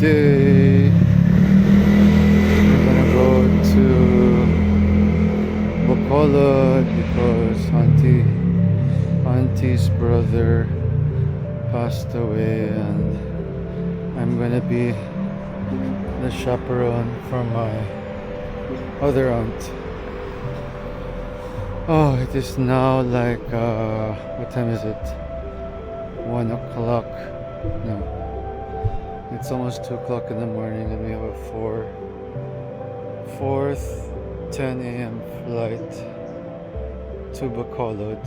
Today we're gonna go to Bacolod because auntie's brother passed away, and I'm gonna be the chaperone for my other aunt. Oh, it is now like what time is it? 1 o'clock. No, it's almost 2 o'clock in the morning, and we have a 10 a.m. flight to Bacolod,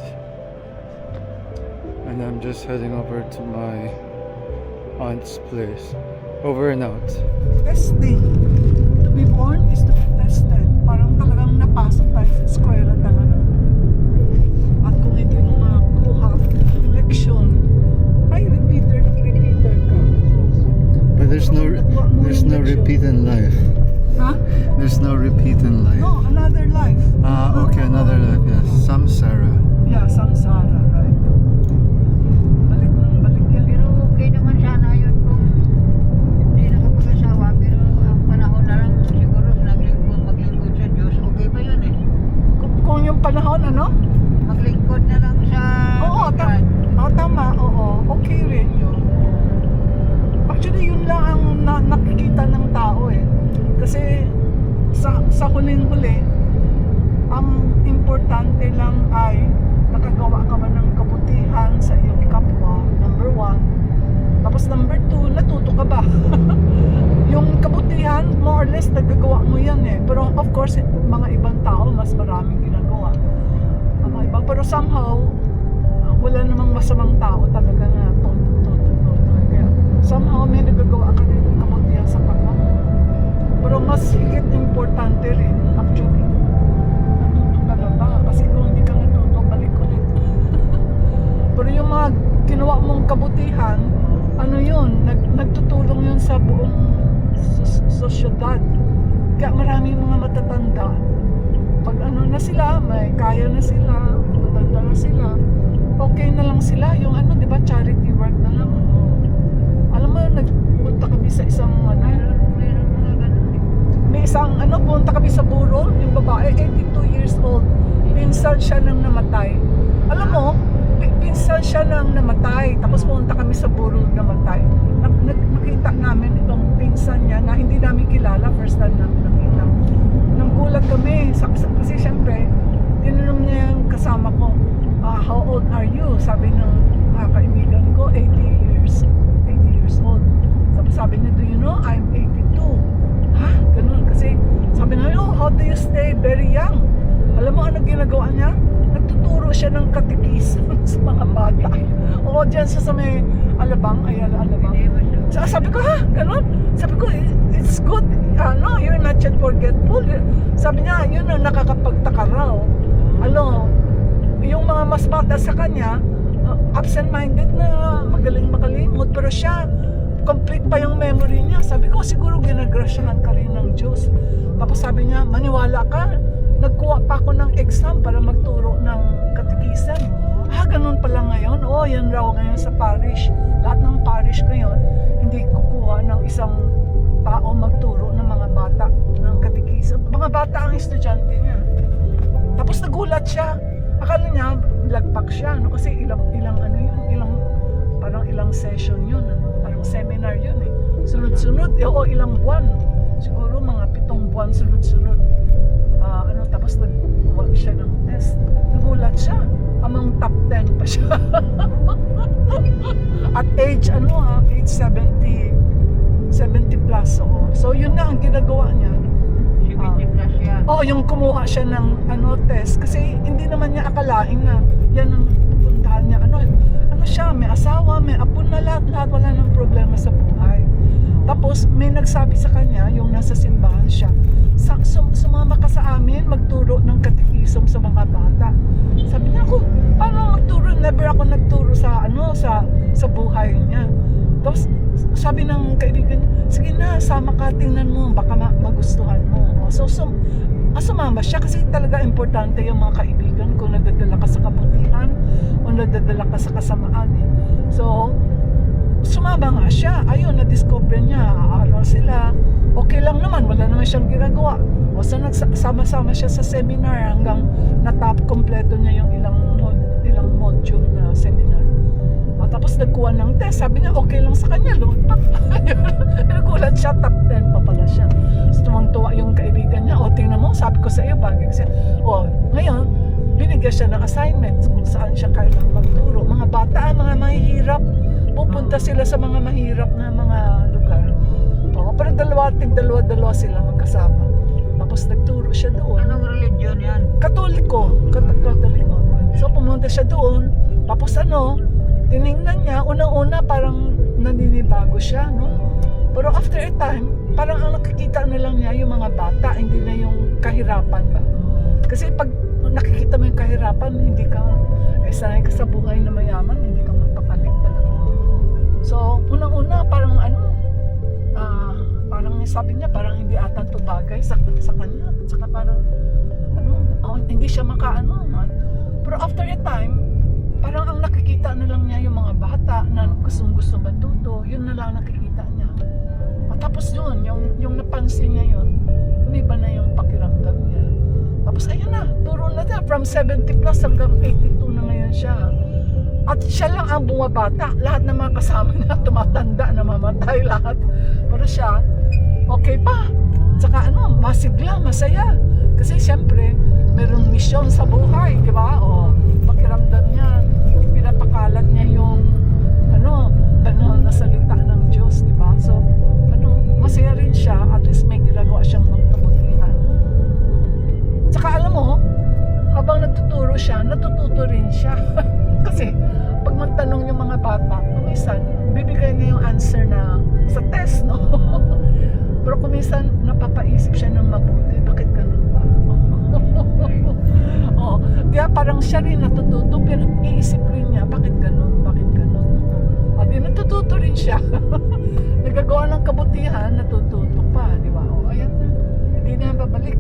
and I'm just heading over to my aunt's place. Over and out. Testing. To be born is to be tested. Parang talagang napasok tayo sa eskwela talaga. At kung hindi mo makuha election, ay repeater ka. But there's no repeat in life. Ha? There's no repeat in life. No, another life. Okay, another life. Yes, samsara. Yeah, samsara, right? Balik yan. Pero okay naman sana yun kung hindi nakapag-asawa, pero ang panahon na lang siguro maglingkod sa Diyos, okay pa yun eh. Kung yung panahon, ano? Maglingkod na lang sa Oo, God. tama, oo. Okay rin yun. Actually, yun lang ang nakikita ng tao eh. Kasi sa huling-huli, ang importante lang ay nakagawa ka ba ng kabutihan sa iyong kapwa, number 1. Tapos number 2, natuto ka ba? Yung kabutihan, more or less, nagagawa mo yan eh. Pero of course, mga ibang tao, mas maraming ginagawa. Mga iba, pero somehow, wala namang masamang tao talaga na kaya somehow may nagagawa ka rin ng kabutihan sa kapwa mo. Pero mas higit importante rin, actually, natuto ka na ba? Kasi kung hindi ka natuto, balik ulit. Pero yung mga ginawa mong kabutihan, ano yun, nagtutulong yun sa buong sosyedad. Kaya maraming mga matatanda, pag ano na sila, may kaya na sila, matanda na sila, okay na lang sila, yung ano, di ba, charity work na lang. Alam mo, nagpunta kami sa isang ano, Meron mga ganun eh. may isang ano, punta kami sa Burol, yung babae, 82 years old, pinsan siya nang namatay. Alam mo, pinsan siya nang namatay, tapos punta kami sa Burol, namatay. Nakita namin itong pinsan niya na hindi namin kilala, first time namin nakita. Nanggulat kami, kasi syempre, tinanong niya yung kasama ko, how old are you? Sabi ng kaibigan ko, 80 years old. Tapos sabi niya, do you know, I'm 82. Ha? Ganun. Kasi sabi niya, oh, how do you stay very young? Alam mo ano ginagawa niya? Nagtuturo siya ng katikism sa mga bata. Oo, dyan sa may Alabang, Ayala, Alabang. Sabi ko, ha? Ganun? Sabi ko, it's good. No, you're not yet forgetful. Sabi niya, yun ang nakakapagtaka raw. Ano, yung mga mas bata sa kanya, absent-minded na, magaling makalimot, pero siya, complete pa yung memory niya. Sabi ko, siguro ginagrasyahan ka rin ng Diyos. Tapos sabi niya, maniwala ka, nagkuha pa ako ng exam para magturo ng katikisan. Ganun pala ngayon. Yan raw ngayon sa parish. Lahat ng parish ngayon, hindi kukuha ng isang tao magturo ng mga bata ng katikisan. Mga bata ang estudyante niya. Tapos nagulat siya. Akala niya, lagpak siya. No? Kasi ilang ano yun, ilang session yun. Ano? Parang seminar yun eh. Sunod-sunod. Ilang buwan. Siguro mga 7 buwan sunod-sunod. Tapos nagkuha siya ng test. Nagulat siya. Among top 10 pa siya. At age 70 plus. So yun na ang ginagawa niya. 70 plus yan. Yung kumuha siya ng test kasi hindi naman niya akalain na yan ang pupuntahan niya. Ano siya, may asawa, may apo na lahat wala nang problema sa buhay. Tapos may nagsabi sa kanya, yung nasa simbahan siya, sumama ka sa amin magturo ng katekism sa mga bata. Sabi niya, ako, paano magturo? Never ako nagturo sa sa buhay niya. Tapos sabi ng kaibigan niya, sige na, sama ka, tingnan mo, baka magustuhan mo. Sumama siya kasi talaga importante yung mga kaibigan kung nadadala ka sa kabutihan o nadadala ka sa kasamaan eh. So sumama nga siya. Ayun, na-discover niya, aaral sila. Okay lang naman, wala naman siyang ginagawa. O so nagsama-sama siya sa seminar hanggang natap kompleto niya yung ilang module na seminar. O, tapos nagkuha ng test, sabi niya okay lang sa kanya, lumagpak. Nagulat siya, top 10 pa pala siya. So, tumang-tuwa yung kaibigan niya, o tingnan mo, sabi ko sa iyo, bagay siya. O, ngayon, binigyan siya ng assignments kung saan siya kailang magturo. Mga bata, mga mahihirap, pupunta sila sa mga mahirap na mga lugar. O, pero dalawa sila magkasama. Tapos nagturo siya doon. Anong religion yan? Katoliko. Katoliko. So pumunta siya doon. Tapos tiningnan niya, unang-una parang naninibago siya, no? Pero after a time, parang ang nakikita na lang niya yung mga bata, hindi na yung kahirapan ba? Kasi pag nakikita mo yung kahirapan, hindi ka, sanay ka sa buhay na mayaman, hindi ka magpapalit talaga. So, unang-una, parang parang sabi niya, parang hindi ata ito bagay sa kanya. At saka parang, hindi siya Pero after a time, parang ang nakikita na lang niya yung mga bata na gustong-gusto matuto, yun na lang nakikita niya. At tapos yun, yung napansin niya yun, umiba na yung pakiramdam niya. Tapos ayun na, turo na siya, from 70 plus hanggang 82 na ngayon siya. At siya lang ang bumabata, lahat ng mga kasama niya tumatanda, namamatay lahat. Pero siya, okay pa. Saka masigla, masaya. Kasi siyempre, merong misyon sa buhay, di ba? O, pakiramdam niya, pinapakalat niya yung banal na salita ng Diyos, di ba? So, masaya rin siya, at least may ginagawa siyang magkabutihan. Saka alam mo, habang nagtuturo siya, natututo rin siya. Kasi, pag magtanong yung mga bata, kumisan, bibigay niya yung answer na sa test, no? Pero kumisan, napapaisip siya ng mabuti, bakit ganun ba? Kaya parang siya rin natututo, pero iisip rin niya, bakit ganun? At di natututo rin siya. Nagagawa ng kabutihan, natututo pa, di ba? Ayan na, hindi na babalik.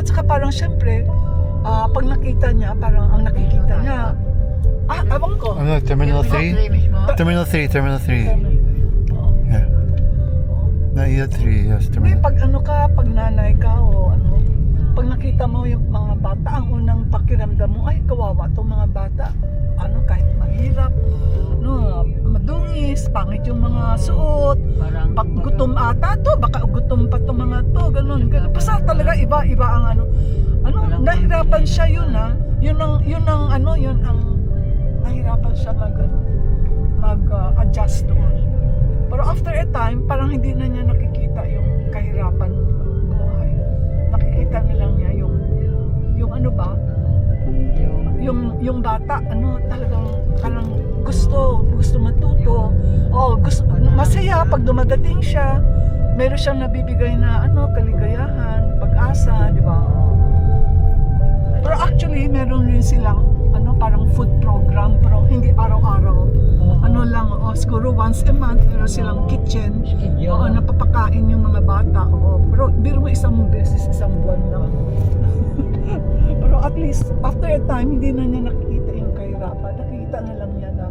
Saka parang syempre, pag nakita niya, parang ang nakikita niya, abang ko. Terminal 3? Terminal 3. Yeah. Not yet 3, yes, Hindi, terminal. pag nanay ka pag nakita mo yung mga bata, ang unang pakiramdam mo, ay kawawa itong mga bata. Kahit mahirap, madungis, pangit yung mga suot, pag gutom ata to, baka gutom pa itong mga to, ganun. Basta talaga iba ang nahirapan siya yun ang nahirapan siya mag-adjust doon. Pero after a time, parang hindi na niya nakikita yung kahirapan ng buhay. Nakikita na lang niya yung bata, talagang parang gusto matuto. Masaya pag dumadating siya, meron siyang nabibigay na kaligayahan, pag-asa, di ba? Pero actually, meron rin silang parang food program, pero hindi araw-araw. Siguro once a month, meron silang kitchen. Napapakain yung mga bata. Pero biro mo isang beses, isang buwan lang. Pero at least, after a time, hindi na niya nakikita yung kahirapan. Nakikita na lang niya na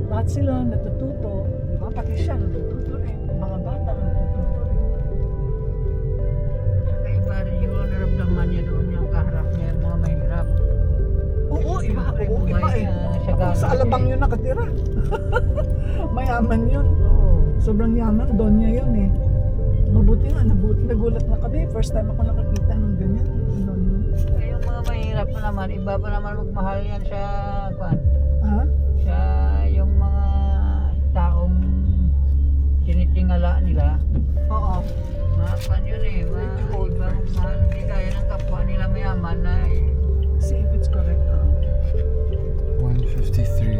lahat sila natututo. Di ba? Pati siya natututo rin. Mga bata natututo rin. Saka iba rin yung naramdaman niya doon yung kaharap niya, yung mga mahirap. Oo, iba eh. Sa Alabang yun nakatira. Mayaman yun. Sobrang yaman, doon niya yun eh. Mabuti nga, nagulat na kami. First time ako nakakita ng ganyan. Yung mga mahirap pa naman, iba pa naman magmahal yan sa Ha? sa yung mga taong tinitingala nila. Oo. Mga yun eh, ibang mahal, hindi kaya ng kapwa nila mayaman na See if it's correct. 153.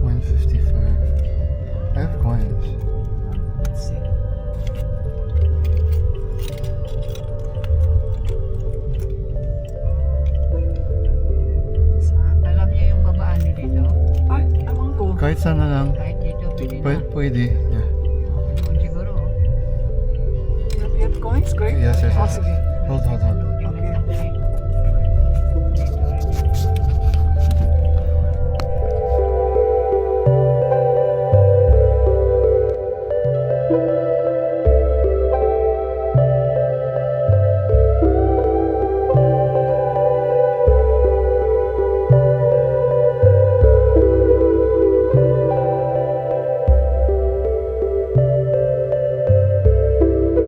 155. I have coins. Let's see. alam niyo yung babaan niyo dito. Ay, ewan ko. Kahit Minsan na lang. Kahit dito, pwede na. Pwede. Yeah. Doon siguro. You have coins, Greg? Yes, yes, Oh, yes. sige. Hold. Okay.